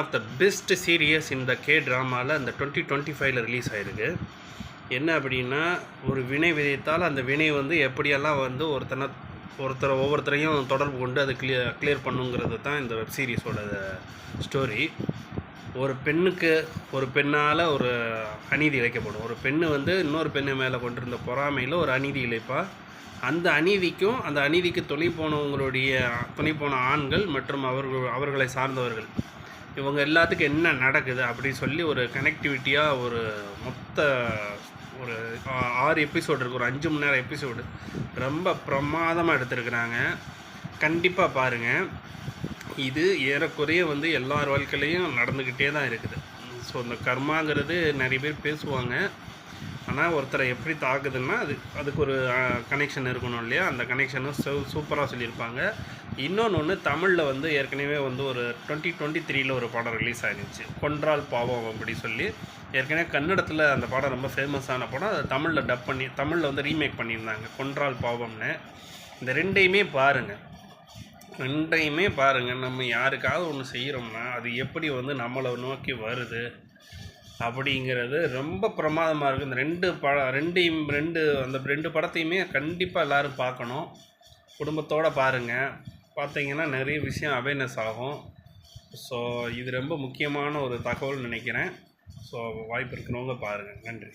Of the best serious இந்த K ட்ராமாவில் அந்த 2025 ரிலீஸ் ஆகிருக்கு. என்ன அப்படின்னா, ஒரு வினை விதைத்தால் அந்த வினை வந்து எப்படியெல்லாம் வந்து ஒவ்வொருத்தரையும் தொடர்பு கொண்டு அது கிளியர் பண்ணுங்கிறது தான் இந்த வெப் சீரிஸோட ஸ்டோரி. ஒரு பெண்ணுக்கு ஒரு பெண்ணால் ஒரு அநீதி இழைக்கப்படும். ஒரு பெண்ணு வந்து இன்னொரு பெண்ணு மேலே கொண்டிருந்த பொறாமையில் ஒரு அநீதி இழைப்பா. அந்த அநீதிக்கு துணை போன ஆண்கள் மற்றும் அவர்களை சார்ந்தவர்கள் இவங்க எல்லாத்துக்கும் என்ன நடக்குது அப்படி சொல்லி ஒரு கனெக்டிவிட்டியாக ஒரு மொத்த ஒரு 6 எபிசோடு இருக்குது. ஒரு 5 மணி நேரம் எபிசோடு ரொம்ப பிரமாதமாக எடுத்துருக்குறாங்க. கண்டிப்பாக பாருங்கள். இது ஏறக்குறைய வந்து எல்லார் வாழ்க்கையிலையும் நடந்துக்கிட்டே தான் இருக்குது. ஸோ இந்த கர்மாங்கிறது நிறைய பேர் பேசுவாங்க. ஆனால் ஒருத்தரை எப்படி தாக்குதுன்னா அதுக்கு ஒரு கனெக்ஷன் இருக்கணும் இல்லையா? அந்த கனெக்ஷனும் சூப்பராக சொல்லியிருப்பாங்க. இன்னொன்று தமிழில் வந்து ஏற்கனவே வந்து ஒரு 2023 ஒரு படம் ரிலீஸ் ஆகிருந்துச்சு, கொன்றால் பாவம் அப்படி சொல்லி. ஏற்கனவே கன்னடத்தில் அந்த படம் ரொம்ப ஃபேமஸான படம். அதை தமிழில் வந்து ரீமேக் பண்ணியிருந்தாங்க, கொன்றால் பாவம்னு. இந்த ரெண்டையுமே பாருங்கள். நம்ம யாருக்காவது ஒன்று செய்கிறோம்னா அது எப்படி வந்து நம்மளை நோக்கி வருது அப்படிங்கிறது ரொம்ப பிரமாதமாக இருக்குது. இந்த ரெண்டு படத்தையுமே கண்டிப்பாக எல்லோரும் பார்க்கணும். குடும்பத்தோடு பாருங்கள். பார்த்தீங்கன்னா நிறைய விஷயம் அவேர்னஸ் ஆகும். ஸோ இது ரொம்ப முக்கியமான ஒரு தகவல் நினைக்கிறேன். ஸோ வாய்ப்பு இருக்கிறவங்க பாருங்கள். நன்றி.